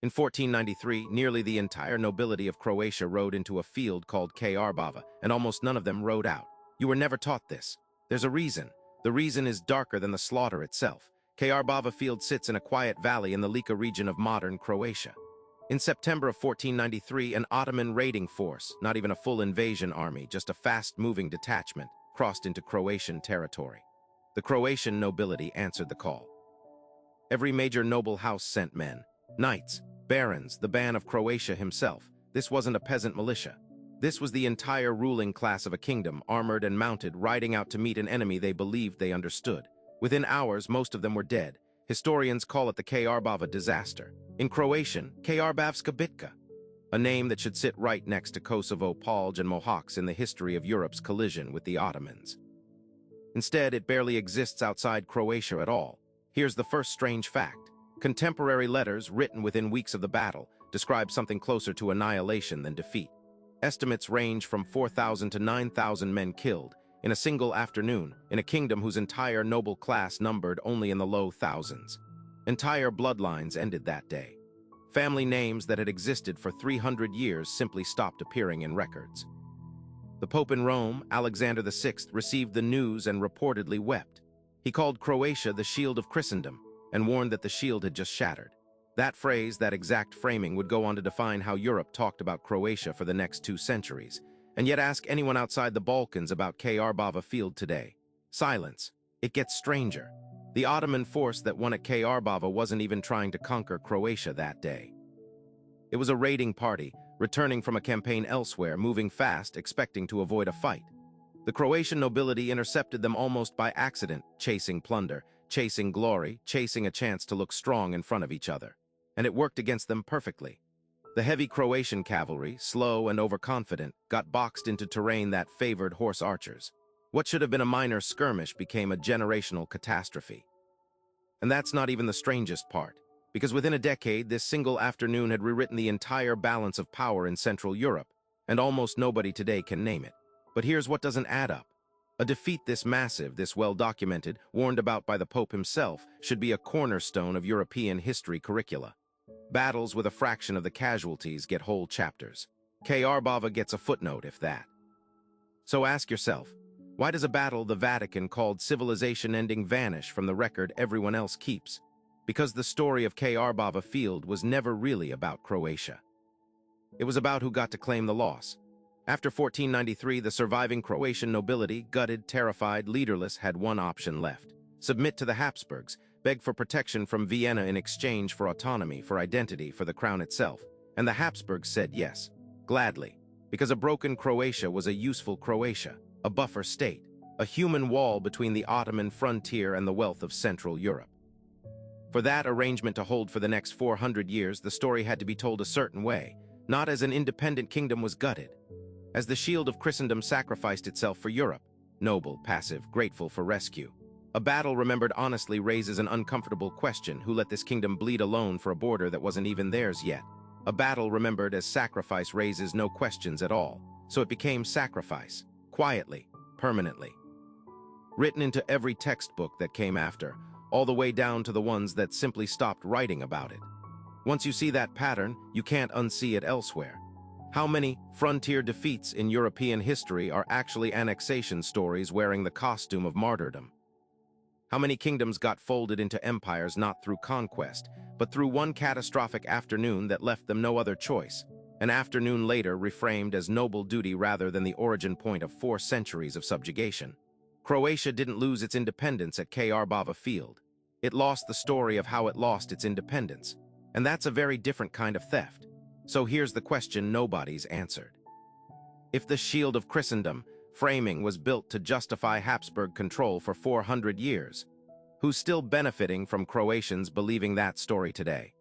In 1493, nearly the entire nobility of Croatia rode into a field called Krbava, and almost none of them rode out. You were never taught this. There's a reason. The reason is darker than the slaughter itself. Krbava Field sits in a quiet valley in the Lika region of modern Croatia. In September of 1493, an Ottoman raiding force, not even a full invasion army, just a fast-moving detachment, crossed into Croatian territory. The Croatian nobility answered the call. Every major noble house sent men, knights, barons, the Ban of Croatia himself. This wasn't a peasant militia. This was the entire ruling class of a kingdom, armored and mounted, riding out to meet an enemy they believed they understood. Within hours, most of them were dead. Historians call it the Krbava disaster. In Croatian, Krbavska bitka, a name that should sit right next to Kosovo, Palj, and Mohawks in the history of Europe's collision with the Ottomans. Instead, it barely exists outside Croatia at all. Here's the first strange fact. Contemporary letters written within weeks of the battle describe something closer to annihilation than defeat. Estimates range from 4,000 to 9,000 men killed in a single afternoon in a kingdom whose entire noble class numbered only in the low thousands. Entire bloodlines ended that day. Family names that had existed for 300 years simply stopped appearing in records. The Pope in Rome, Alexander VI, received the news and reportedly wept. He called Croatia the shield of Christendom and warned that the shield had just shattered. That phrase, that exact framing, would go on to define how Europe talked about Croatia for the next 2 centuries. And yet ask anyone outside the Balkans about Krbava Field today. Silence. It gets stranger. The Ottoman force that won at Krbava wasn't even trying to conquer Croatia that day. It was a raiding party, returning from a campaign elsewhere, moving fast, expecting to avoid a fight. The Croatian nobility intercepted them almost by accident, chasing plunder, chasing glory, chasing a chance to look strong in front of each other. And it worked against them perfectly. The heavy Croatian cavalry, slow and overconfident, got boxed into terrain that favored horse archers. What should have been a minor skirmish became a generational catastrophe. And that's not even the strangest part, because within a decade, this single afternoon had rewritten the entire balance of power in Central Europe, and almost nobody today can name it. But here's what doesn't add up. A defeat this massive, this well-documented, warned about by the Pope himself, should be a cornerstone of European history curricula. Battles with a fraction of the casualties get whole chapters. Krbava gets a footnote, if that. So ask yourself, why does a battle the Vatican called civilization-ending vanish from the record everyone else keeps? Because the story of Krbava Field was never really about Croatia. It was about who got to claim the loss. After 1493, the surviving Croatian nobility, gutted, terrified, leaderless, had one option left. Submit to the Habsburgs, beg for protection from Vienna in exchange for autonomy, for identity, for the crown itself. And the Habsburgs said yes, gladly, because a broken Croatia was a useful Croatia, a buffer state, a human wall between the Ottoman frontier and the wealth of Central Europe. For that arrangement to hold for the next 400 years, the story had to be told a certain way, not as an independent kingdom was gutted, as the shield of Christendom sacrificed itself for Europe, noble, passive, grateful for rescue. A battle remembered honestly raises an uncomfortable question: who let this kingdom bleed alone for a border that wasn't even theirs yet? A battle remembered as sacrifice raises no questions at all, so it became sacrifice, quietly, permanently. Written into every textbook that came after, all the way down to the ones that simply stopped writing about it. Once you see that pattern, you can't unsee it elsewhere. How many frontier defeats in European history are actually annexation stories wearing the costume of martyrdom? How many kingdoms got folded into empires not through conquest, but through one catastrophic afternoon that left them no other choice? An afternoon later reframed as noble duty rather than the origin point of 4 centuries of subjugation. Croatia didn't lose its independence at Krbava Field. It lost the story of how it lost its independence. And that's a very different kind of theft. So here's the question nobody's answered. If the shield of Christendom framing was built to justify Habsburg control for 400 years, who's still benefiting from Croatians believing that story today?